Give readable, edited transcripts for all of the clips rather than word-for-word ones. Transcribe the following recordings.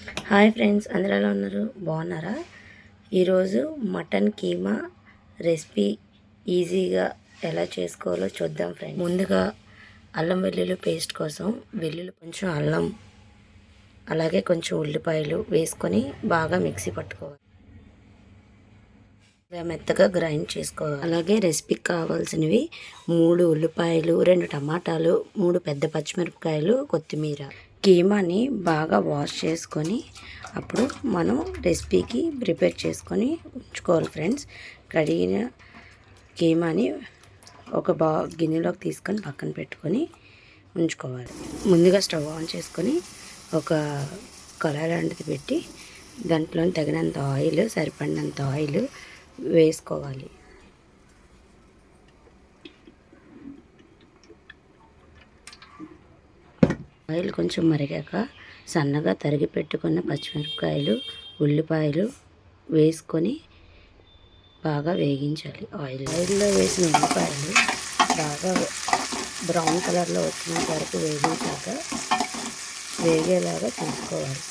Hi friends, అందరూ ఎలా ఉన్నారు? బాగున్నారా? ఈరోజు మటన్ కీమా రెసిపీ ఈజీగా ఎలా చేసుకోవాలో చూద్దాం ఫ్రెండ్స్. ముందుగా అల్లం వెల్లుల్లి పేస్ట్ కోసం కొంచెం అల్లం అలాగే కొంచెం ఉల్లిపాయలు వేసుకొని బాగా మిక్సీ పట్టుకోవాలి. మెత్తగా గ్రైండ్ చేసుకోవాలి. అలాగే రెసిపీకి కావాల్సినవి 3 ఉల్లిపాయలు, 2 టమాటాలు, 3 పెద్ద పచ్చిమిరపకాయలు, కొత్తిమీర. కీమాని బాగా వాష్ చేసుకొని అప్పుడు మనం రెసిపీకి ప్రిపేర్ చేసుకొని ఉంచుకోవాలి ఫ్రెండ్స్. కడిగిన కీమాని ఒక గిన్నెలోకి తీసుకొని పక్కన పెట్టుకొని ఉంచుకోవాలి. ముందుగా స్టవ్ ఆన్ చేసుకొని ఒక కళాయి లాంటిది పెట్టి దాంట్లో తగినంత ఆయిల్, సరిపడినంత ఆయిల్ వేసుకోవాలి. ఆయిల్ కొంచెం మరిగాక సన్నగా తరిగి పెట్టుకున్న పచ్చిమిరపకాయలు, ఉల్లిపాయలు వేసుకొని బాగా వేగించాలి. ఆయిల్లో వేసిన ఉల్లిపాయలు బాగా బ్రౌన్ కలర్లో వచ్చినంత వరకు వేగేలాగా చూసుకోవాలి.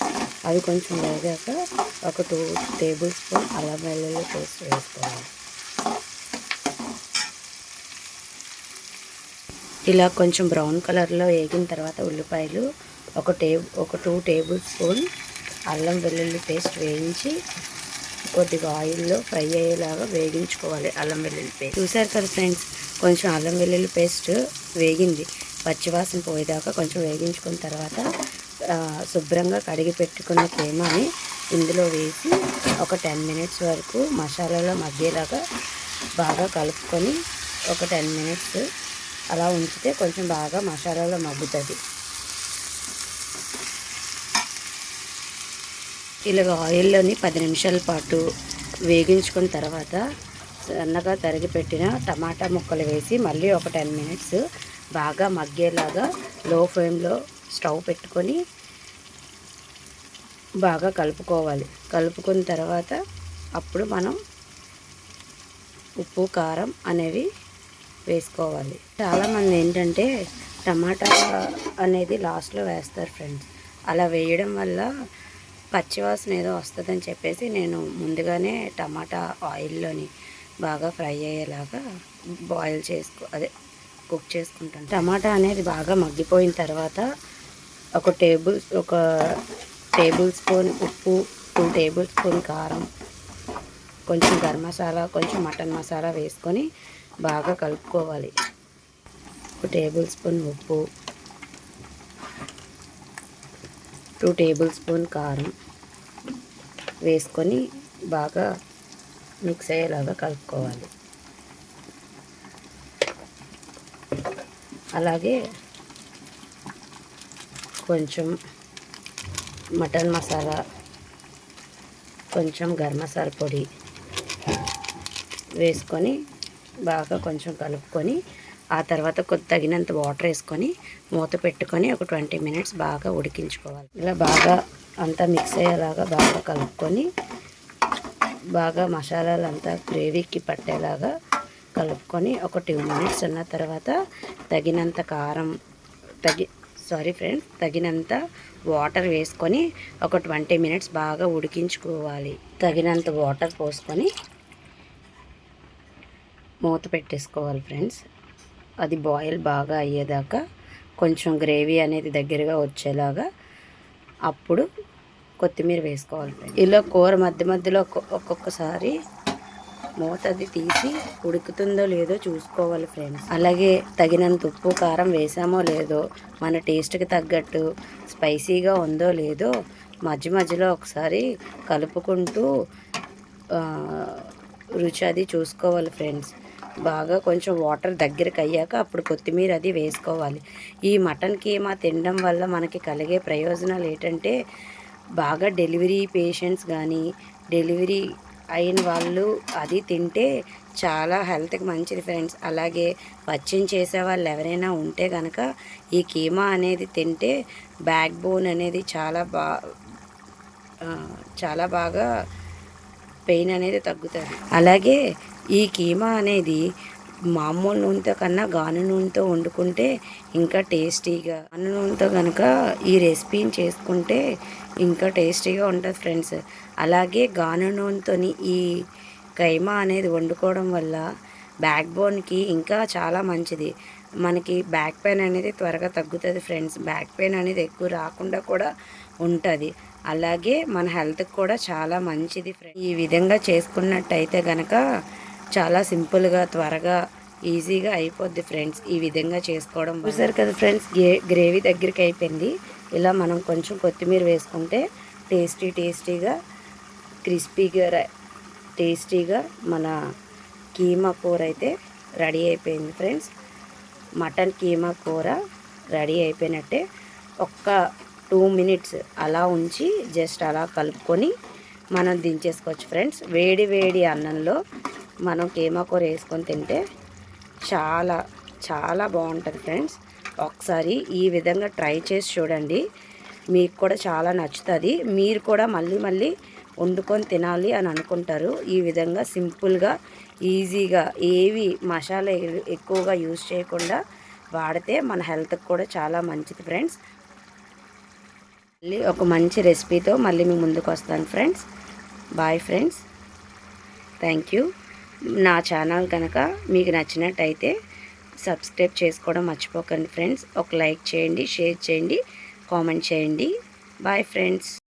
అవి కొంచెం వేగాక ఒక 2 టేబుల్ స్పూన్ అల్లం వెల్లుల్లి పేస్ట్ వేసుకోవాలి. ఇలా కొంచెం బ్రౌన్ కలర్లో వేగిన తర్వాత ఉల్లిపాయలు ఒక 2 టేబుల్ స్పూన్ అల్లం వెల్లుల్లి పేస్ట్ వేయించి కొద్దిగా ఆయిల్లో ఫ్రై అయ్యేలాగా వేగించుకోవాలి. అల్లం వెల్లుల్లి పేస్ట్ చూసారు కదా ఫ్రెండ్స్, కొంచెం అల్లం వెల్లుల్లి పేస్ట్ వేగింది. పచ్చివాసన పోయేదాకా కొంచెం వేగించుకున్న తర్వాత శుభ్రంగా కడిగి పెట్టుకున్న కీమాని ఇందులో వేసి ఒక 10 మినిట్స్ వరకు మసాలాలో మగ్గేలాగా బాగా కలుపుకొని ఒక 10 మినిట్స్ అలా ఉంచితే కొంచెం బాగా మసాలాలో మగ్గుతుంది. ఇలాగ ఆయిల్లోని 10 నిమిషాల పాటు వేగించుకున్న తర్వాత సన్నగా తరిగి పెట్టిన టమాటా ముక్కలు వేసి మళ్ళీ ఒక 10 మినిట్స్ బాగా మగ్గేలాగా లో ఫ్లేమ్లో స్టవ్ పెట్టుకొని బాగా కలుపుకోవాలి. కలుపుకున్న తర్వాత అప్పుడు మనం ఉప్పు, కారం అనేవి వేసుకోవాలి. చాలామంది ఏంటంటే టమాటా అనేది లాస్ట్లో వేస్తారు ఫ్రెండ్స్. అలా వేయడం వల్ల పచ్చివాసన ఏదో వస్తుందని చెప్పేసి నేను ముందుగానే టమాటా ఆయిల్లోని బాగా ఫ్రై అయ్యేలాగా కుక్ చేసుకుంటాను. టమాటా అనేది బాగా మగ్గిపోయిన తర్వాత ఒక టేబుల్ స్పూన్ ఉప్పు, 2 టేబుల్ స్పూన్ కారం, కొంచెం గరం మసాలా, కొంచెం మటన్ మసాలా వేసుకొని బాగా కలుపుకోవాలి. 1 టేబుల్ స్పూన్ ఉప్పు, 2 టేబుల్ స్పూన్ కారం వేసుకొని బాగా మిక్స్ అయ్యేలాగా కలుపుకోవాలి. అలాగే కొంచెం మటన్ మసాలా, కొంచెం గరం మసాలా పొడి వేసుకొని బాగా కొంచెం కలుపుకొని ఆ తర్వాత తగినంత వాటర్ వేసుకొని మూత పెట్టుకొని ఒక 20 మినిట్స్ బాగా ఉడికించుకోవాలి. ఇలా బాగా అంతా మిక్స్ అయ్యేలాగా బాగా కలుపుకొని బాగా మసాలాలంతా గ్రేవీకి పట్టేలాగా కలుపుకొని ఒక 2 మినిట్స్ ఉన్న తర్వాత తగినంత తగినంత వాటర్ వేసుకొని ఒక 20 మినిట్స్ బాగా ఉడికించుకోవాలి. తగినంత వాటర్ పోసుకొని మూత పెట్టేసుకోవాలి ఫ్రెండ్స్. అది బాయిల్ బాగా అయ్యేదాకా కొంచెం గ్రేవీ అనేది దగ్గరగా వచ్చేలాగా అప్పుడు కొత్తిమీర వేసుకోవాలి ఫ్రెండ్స్. ఇలా కూర మధ్య మధ్యలో ఒక్కొక్కసారి మూత అది తీసి ఉడుకుతుందో లేదో చూసుకోవాలి ఫ్రెండ్స్. అలాగే తగినంత ఉప్పు, కారం వేసామో లేదో, మన టేస్ట్కి తగ్గట్టు స్పైసీగా ఉందో లేదో మధ్య మధ్యలో ఒకసారి కలుపుకుంటూ రుచి అది చూసుకోవాలి ఫ్రెండ్స్. బాగా కొంచెం వాటర్ దగ్గరికి అయ్యాక అప్పుడు కొత్తిమీర అది వేసుకోవాలి. ఈ మటన్ కీమా తినడం వల్ల మనకి కలిగే ప్రయోజనాలు ఏంటంటే బాగా డెలివరీ పేషెంట్స్ కానీ డెలివరీ అయిన వాళ్ళు అది తింటే చాలా హెల్త్కి మంచిది ఫ్రెండ్స్. అలాగే పచ్చిని చేసే వాళ్ళు ఎవరైనా ఉంటే కనుక ఈ కీమా అనేది తింటే బ్యాక్ బోన్ అనేది చాలా బాగా పెయిన్ అనేది తగ్గుతుంది. అలాగే ఈ కీమా అనేది మామూలు నూనెతో కన్నా గాను నూనెతో వండుకుంటే ఇంకా టేస్టీగా, గాను నూనెతో కనుక ఈ రెసిపీని చేసుకుంటే ఇంకా టేస్టీగా ఉంటుంది ఫ్రెండ్స్. అలాగే గాను నూనెతో ఈ కైమా అనేది వండుకోవడం వల్ల బ్యాక్ బోన్కి ఇంకా చాలా మంచిది. మనకి బ్యాక్ పెయిన్ అనేది త్వరగా తగ్గుతుంది ఫ్రెండ్స్. బ్యాక్ పెయిన్ అనేది ఎక్కువ రాకుండా కూడా ఉంటుంది. అలాగే మన హెల్త్కి కూడా చాలా మంచిది ఫ్రెండ్స్. ఈ విధంగా చేసుకున్నట్టయితే కనుక చాలా సింపుల్గా త్వరగా ఈజీగా అయిపోద్ది ఫ్రెండ్స్. ఈ విధంగా చేసుకోవడం చూసారు కదా ఫ్రెండ్స్, గ్రేవీ దగ్గరికి అయిపోయింది. ఇలా మనం కొంచెం కొత్తిమీర వేసుకుంటే టేస్టీగా క్రిస్పీగా టేస్టీగా మన కీమా కూర అయితే రెడీ అయిపోయింది ఫ్రెండ్స్. మటన్ కీమా కూర రెడీ అయిపోయినట్టే. ఒక్క 2 మినిట్స్ అలా ఉంచి జస్ట్ అలా కలుపుకొని మనం దించేసుకోవచ్చు ఫ్రెండ్స్. వేడి వేడి అన్నంలో మనం కీమా కూర వేసుకొని తింటే చాలా చాలా బాగుంటుంది ఫ్రెండ్స్. ఒకసారి ఈ విధంగా ట్రై చేసి చూడండి, మీకు కూడా చాలా నచ్చుతుంది. మీరు కూడా మళ్ళీ మళ్ళీ వండుకొని తినాలి అని అనుకుంటారు. ఈ విధంగా సింపుల్గా ఈజీగా ఏవి మసాలా ఎక్కువగా యూజ్ చేయకుండా వాడితే మన హెల్త్కి కూడా చాలా మంచిది ఫ్రెండ్స్. మళ్ళీ ఒక మంచి రెసిపీతో మళ్ళీ మీ ముందుకు వస్తాను friends. Bye friends, thank you. నా ఛానల్ కనుక మీకు నచ్చినట్టయితే సబ్స్క్రైబ్ చేసుకోవడం మర్చిపోకండి ఫ్రెండ్స్. ఒక లైక్ చేయండి, షేర్ చేయండి, కామెంట్ చేయండి. Bye friends.